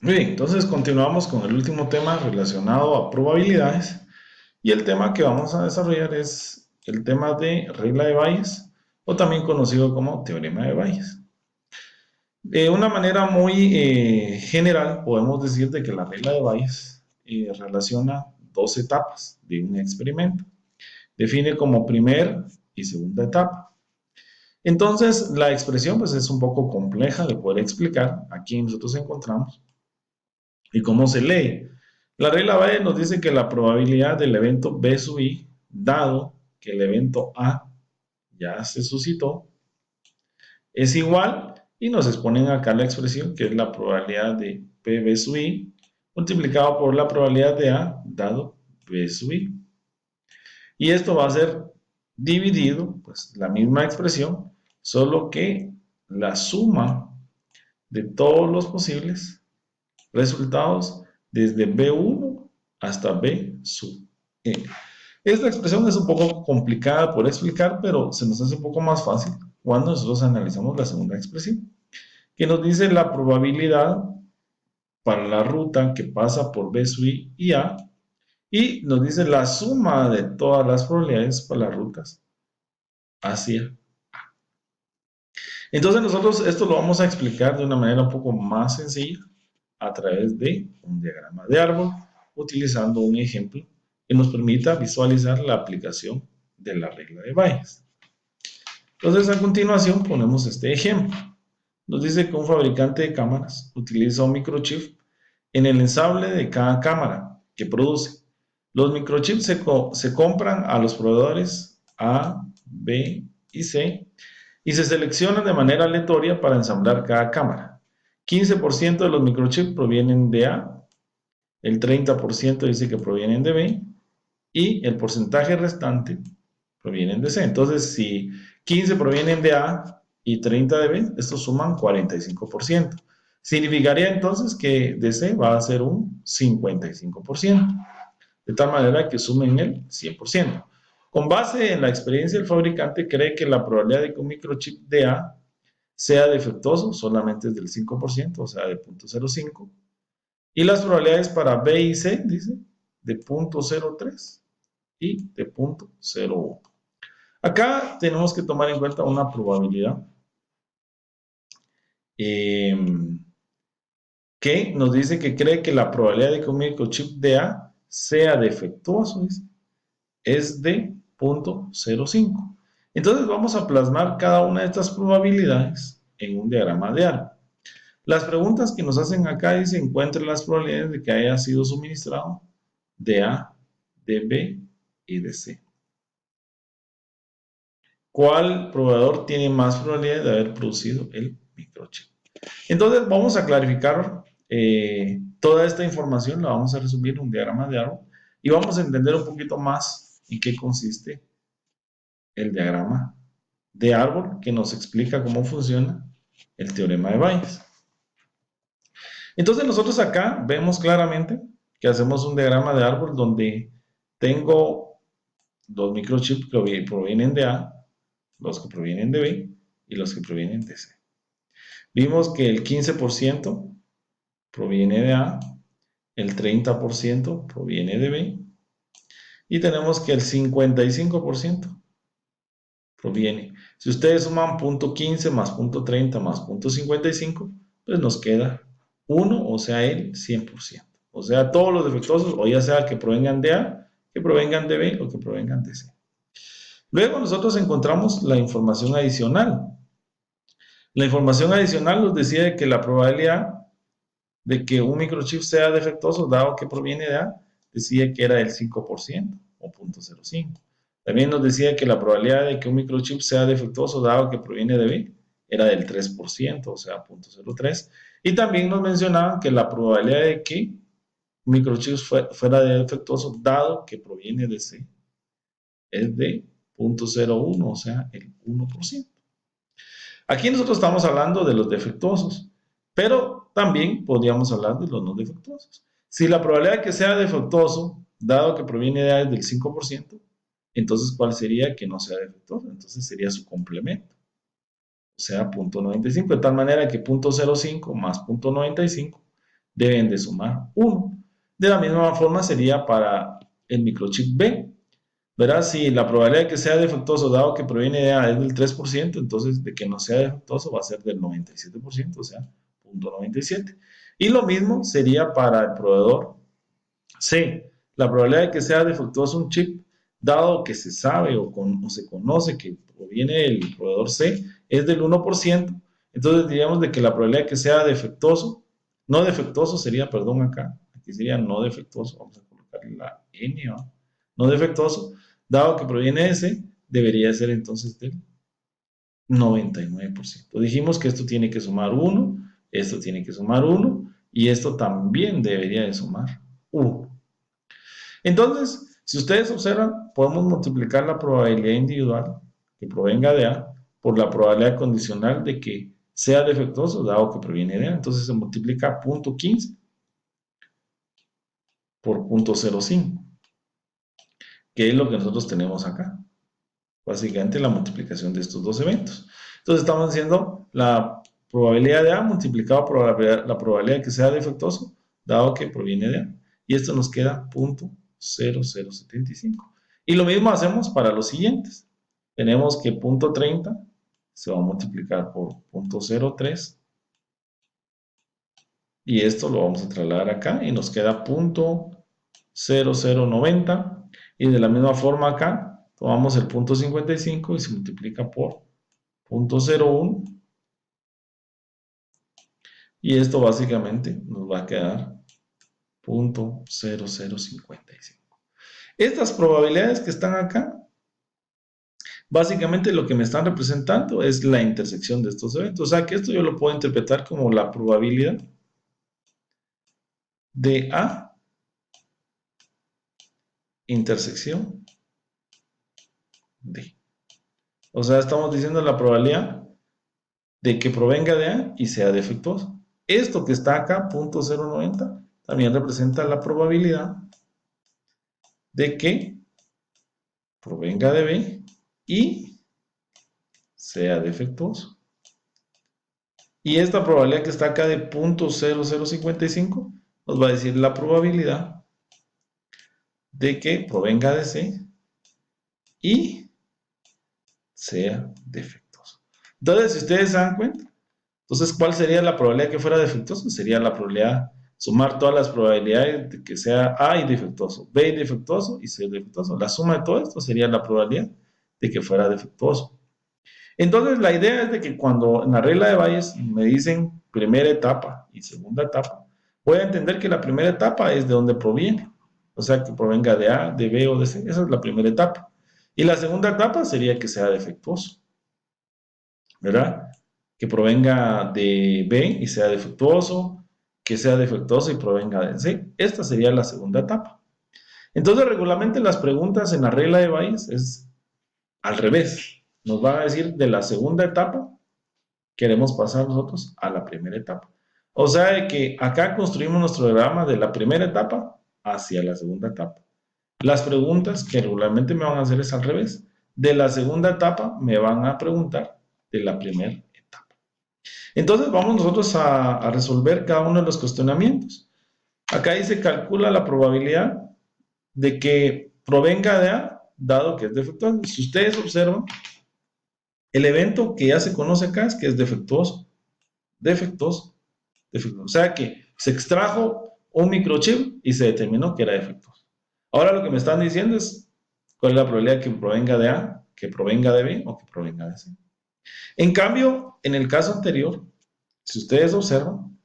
Muy bien, entonces continuamos con el último tema relacionado a probabilidades y el tema que vamos a desarrollar es el tema de regla de Bayes o también conocido como teorema de Bayes. De una manera muy general podemos decir de que la regla de Bayes relaciona dos etapas de un experimento. Define como primer y segunda etapa. Entonces la expresión pues es un poco compleja de poder explicar. Aquí nosotros encontramos y cómo se lee. La regla B nos dice que la probabilidad del evento B sub I, dado que el evento A ya se suscitó, es igual y nos exponen acá la expresión que es la probabilidad de PB sub I multiplicado por la probabilidad de A dado B sub I. Y esto va a ser dividido, pues la misma expresión, solo que la suma de todos los posibles resultados desde B1 hasta B sub E. Esta expresión es un poco complicada por explicar, pero se nos hace un poco más fácil cuando nosotros analizamos la segunda expresión, que nos dice la probabilidad para la ruta que pasa por B sub I y A, y nos dice la suma de todas las probabilidades para las rutas hacia. Entonces nosotros esto lo vamos a explicar de una manera un poco más sencilla a través de un diagrama de árbol, utilizando un ejemplo que nos permita visualizar la aplicación de la regla de Bayes. Entonces a continuación ponemos este ejemplo. Nos dice que un fabricante de cámaras utiliza un microchip en el ensable de cada cámara que produce. Los microchips se compran a los proveedores A, B y C y se seleccionan de manera aleatoria para ensamblar cada cámara. 15% de los microchips provienen de A, el 30% dice que provienen de B y el porcentaje restante provienen de C. Entonces, si 15 provienen de A y 30 de B, estos suman 45%. Significaría entonces que de C va a ser un 55%, de tal manera que sumen el 100%. Con base en la experiencia, el fabricante cree que la probabilidad de que un microchip de A sea defectuoso solamente es del 5%, o sea, de 0.05. Y las probabilidades para B y C, dice, de 0.03 y de 0.01. Acá tenemos que tomar en cuenta una probabilidad eh, que nos dice que cree que la probabilidad de que un microchip de A sea defectuoso, dice, es de 0.05. Entonces vamos a plasmar cada una de estas probabilidades en un diagrama de árbol. Las preguntas que nos hacen acá dice encuentre las probabilidades de que haya sido suministrado de A, de B y de C. ¿Cuál proveedor tiene más probabilidad de haber producido el microchip? Entonces vamos a clarificar toda esta información, la vamos a resumir en un diagrama de árbol y vamos a entender un poquito más en qué consiste el diagrama de árbol que nos explica cómo funciona el teorema de Bayes. Entonces nosotros acá vemos claramente que hacemos un diagrama de árbol donde tengo los microchips que provienen de A, los que provienen de B y los que provienen de C. Vimos que el 15% proviene de A, el 30% proviene de B y tenemos que el 55% proviene. Si ustedes suman .15 más .30 más .55, pues nos queda 1, o sea, el 100%. O sea, todos los defectuosos, o ya sea que provengan de A, que provengan de B o que provengan de C. Luego nosotros encontramos la información adicional. La información adicional nos decía que la probabilidad de que un microchip sea defectuoso, dado que proviene de A, decía que era del 5% o 0.05. También nos decía que la probabilidad de que un microchip sea defectuoso, dado que proviene de B, era del 3%, o sea, 0.03. Y también nos mencionaban que la probabilidad de que un microchip fuera defectuoso, dado que proviene de C, es de 0.01, o sea, el 1%. Aquí nosotros estamos hablando de los defectuosos, pero también podríamos hablar de los no defectuosos. Si la probabilidad de que sea defectuoso, dado que proviene de A es del 5%, entonces ¿cuál sería que no sea defectuoso? Entonces sería su complemento, o sea, 0.95, de tal manera que 0.05 más 0.95 deben de sumar 1. De la misma forma sería para el microchip B. ¿Verdad? Si la probabilidad de que sea defectuoso, dado que proviene de A, es del 3%, entonces de que no sea defectuoso va a ser del 97%, o sea, 0.97. Y lo mismo sería para el proveedor C. La probabilidad de que sea defectuoso un chip, dado que se sabe o se conoce que proviene del proveedor C, es del 1%. Entonces diríamos de que la probabilidad de que sea defectuoso, no defectuoso sería, perdón, acá, aquí sería no defectuoso, vamos a colocarle la N, ¿no? No defectuoso, dado que proviene de C, debería ser entonces del 99%. Dijimos que esto tiene que sumar 1, esto tiene que sumar 1 y esto también debería de sumar 1. Entonces, si ustedes observan, podemos multiplicar la probabilidad individual que provenga de A por la probabilidad condicional de que sea defectuoso, dado que proviene de A. Entonces se multiplica 0.15 por 0.05, que es lo que nosotros tenemos acá. Básicamente la multiplicación de estos dos eventos. Entonces estamos haciendo la probabilidad de A multiplicado por la probabilidad de que sea defectuoso, dado que proviene de A. Y esto nos queda 0.0075. Y lo mismo hacemos para los siguientes. Tenemos que 0.30 se va a multiplicar por 0.03. Y esto lo vamos a trasladar acá y nos queda 0.0090. Y de la misma forma acá, tomamos el 0.55 y se multiplica por 0.01. Y esto básicamente nos va a quedar 0.0055. Estas probabilidades que están acá, básicamente lo que me están representando es la intersección de estos eventos. O sea que esto yo lo puedo interpretar como la probabilidad de A intersección D. O sea, estamos diciendo la probabilidad de que provenga de A y sea defectuoso. Esto que está acá, 0.090, también representa la probabilidad de que provenga de B y sea defectuoso. Y esta probabilidad que está acá de 0.0055 nos va a decir la probabilidad de que provenga de C y sea defectuoso. Entonces, si ustedes se dan cuenta, entonces, ¿cuál sería la probabilidad que fuera defectuoso? Sería la probabilidad, sumar todas las probabilidades de que sea A y defectuoso, B y defectuoso y C defectuoso. La suma de todo esto sería la probabilidad de que fuera defectuoso. Entonces, la idea es de que cuando en la regla de Bayes me dicen primera etapa y segunda etapa, voy a entender que la primera etapa es de donde proviene. O sea, que provenga de A, de B o de C. Esa es la primera etapa. Y la segunda etapa sería que sea defectuoso, ¿verdad? Que provenga de B y sea defectuoso, que sea defectuoso y provenga de C. Esta sería la segunda etapa. Entonces, regularmente las preguntas en la regla de Bayes es al revés. Nos van a decir de la segunda etapa, queremos pasar nosotros a la primera etapa. O sea, de que acá construimos nuestro diagrama de la primera etapa hacia la segunda etapa. Las preguntas que regularmente me van a hacer es al revés. De la segunda etapa me van a preguntar de la primera etapa. Entonces vamos nosotros a resolver cada uno de los cuestionamientos. Acá dice calcula la probabilidad de que provenga de A, dado que es defectuoso. Si ustedes observan, el evento que ya se conoce acá es que es defectuoso, defectuoso, defectuoso. O sea que se extrajo un microchip y se determinó que era defectuoso. Ahora lo que me están diciendo es cuál es la probabilidad que provenga de A, que provenga de B o que provenga de C. En cambio, en el caso anterior, si ustedes observan,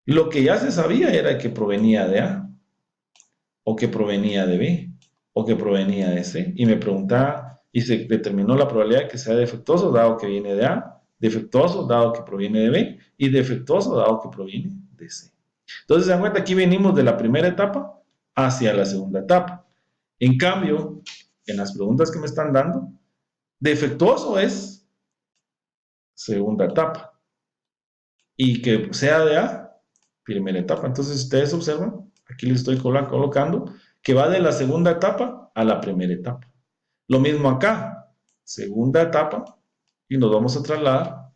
lo que ya se sabía era que provenía de A, o que provenía de B, o que provenía de C. Y me preguntaba, y se determinó la probabilidad de que sea defectuoso, dado que viene de A, defectuoso, dado que proviene de B, y defectuoso, dado que proviene de C. Entonces, se dan cuenta, aquí venimos de la primera etapa hacia la segunda etapa. En cambio, en las preguntas que me están dando, defectuoso es segunda etapa. Y que sea de A, primera etapa. Entonces, ustedes observan, aquí les estoy colocando que va de la segunda etapa a la primera etapa. Lo mismo acá, segunda etapa, y nos vamos a trasladar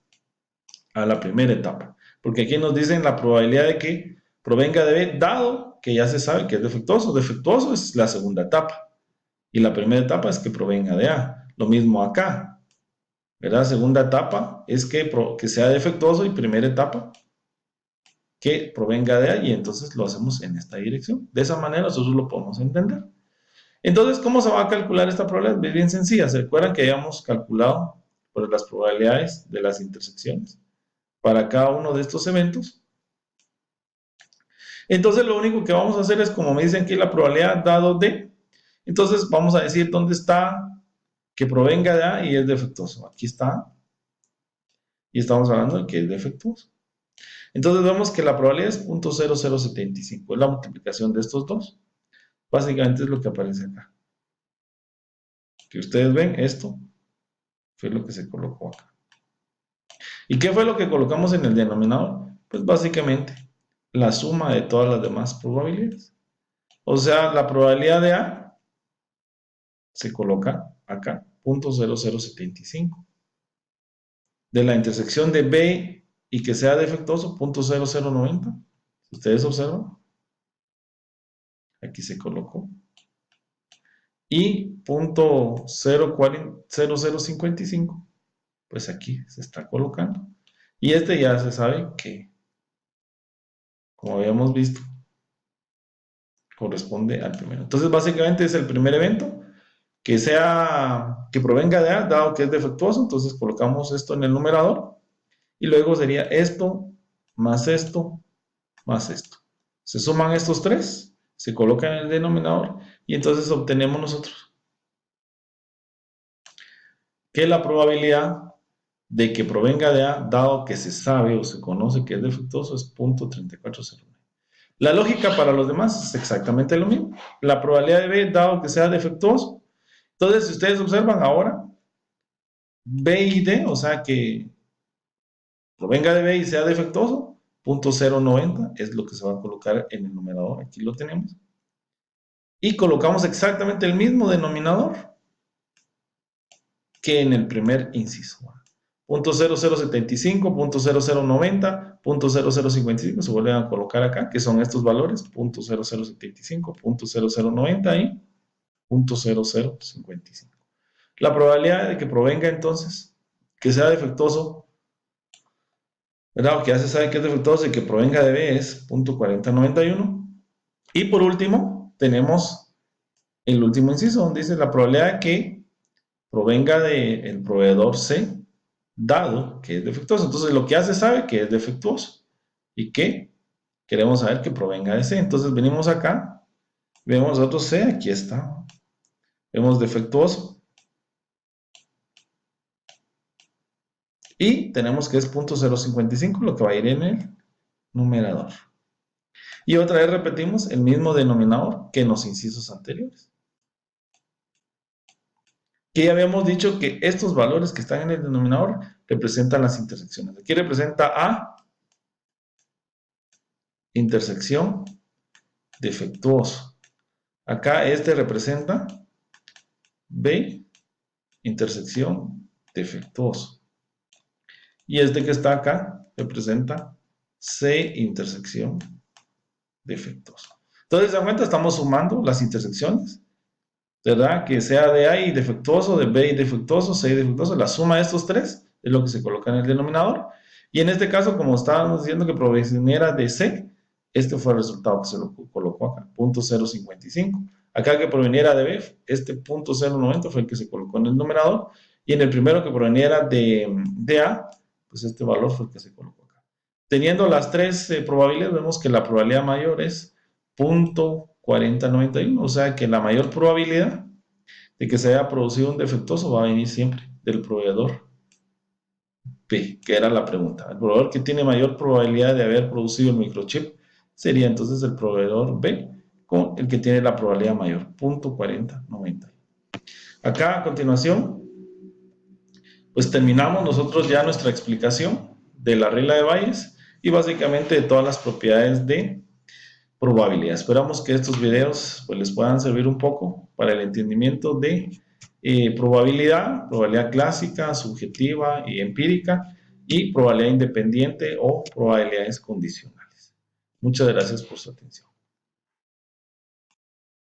a la primera etapa. Porque aquí nos dicen la probabilidad de que provenga de B, dado que ya se sabe que es defectuoso. Defectuoso es la segunda etapa. Y la primera etapa es que provenga de A. Lo mismo acá, ¿verdad? Segunda etapa es que sea defectuoso y primera etapa que provenga de A, y entonces lo hacemos en esta dirección. De esa manera nosotros lo podemos entender. Entonces, ¿cómo se va a calcular esta probabilidad? Es bien sencilla. ¿Se recuerdan que habíamos calculado pues, las probabilidades de las intersecciones para cada uno de estos eventos? Entonces, lo único que vamos a hacer es, como me dicen aquí, la probabilidad dado de, entonces vamos a decir dónde está que provenga de A y es defectuoso. Aquí está. Y estamos hablando de que es defectuoso. Entonces vemos que la probabilidad es 0.0075. Es la multiplicación de estos dos. Básicamente es lo que aparece acá. Que ustedes ven, esto fue lo que se colocó acá. ¿Y qué fue lo que colocamos en el denominador? Pues básicamente la suma de todas las demás probabilidades. O sea, la probabilidad de A se coloca acá, 0.0075. De la intersección de B y que sea defectuoso, 0.0090. Si ustedes observan, aquí se colocó. Y 0.0055, pues aquí se está colocando. Y este ya se sabe que, como habíamos visto, corresponde al primero. Entonces, básicamente es el primer evento que provenga de A, dado que es defectuoso. Entonces colocamos esto en el numerador. Y luego sería esto, más esto, más esto. Se suman estos tres, se colocan en el denominador y entonces obtenemos nosotros que la probabilidad de que provenga de A, dado que se sabe o se conoce que es defectuoso, es 0.3409. La lógica para los demás es exactamente lo mismo. La probabilidad de B, dado que sea defectuoso. Entonces, si ustedes observan ahora, B y D, o sea que provenga de B y sea defectuoso, 0.090 es lo que se va a colocar en el numerador. Aquí lo tenemos. Y colocamos exactamente el mismo denominador que en el primer inciso. 0.0075, 0.0090, 0.0055 se vuelven a colocar acá, que son estos valores, 0.0075, 0.0090 y 0.0055. La probabilidad de que provenga entonces, que sea defectuoso, ¿verdad? Que ya se sabe que es defectuoso y que provenga de B es 0.4091. Y por último, tenemos el último inciso, donde dice la probabilidad de que provenga del proveedor C, dado que es defectuoso. Entonces, lo que hace sabe que es defectuoso y que queremos saber que provenga de C. Entonces, venimos acá, vemos nosotros C, aquí está. Vemos defectuoso. Y tenemos que es 0.055, lo que va a ir en el numerador. Y otra vez repetimos el mismo denominador que en los incisos anteriores. Que ya habíamos dicho que estos valores que están en el denominador representan las intersecciones. Aquí representa A, intersección, defectuoso. Acá este representa B, intersección, defectuoso. Y este que está acá representa C, intersección, defectuoso. Entonces, de cuenta, estamos sumando las intersecciones, ¿verdad? Que sea de A y defectuoso, de B y defectuoso, C y defectuoso. La suma de estos tres es lo que se coloca en el denominador. Y en este caso, como estábamos diciendo que proveniera de C, este fue el resultado que se lo colocó acá, 0.055. Acá que proveniera de B, este 0.090 fue el que se colocó en el numerador. Y en el primero que proveniera de A, pues este valor fue el que se colocó acá. Teniendo las tres probabilidades, vemos que la probabilidad mayor es 0.4091, o sea que la mayor probabilidad de que se haya producido un defectuoso va a venir siempre del proveedor P, que era la pregunta. El proveedor que tiene mayor probabilidad de haber producido el microchip sería entonces el proveedor B, con el que tiene la probabilidad mayor, 0.4090. Acá a continuación, pues terminamos nosotros ya nuestra explicación de la regla de Bayes y básicamente de todas las propiedades de probabilidad. Esperamos que estos videos pues, les puedan servir un poco para el entendimiento de probabilidad clásica, subjetiva y empírica, y probabilidad independiente o probabilidades condicionales. Muchas gracias por su atención.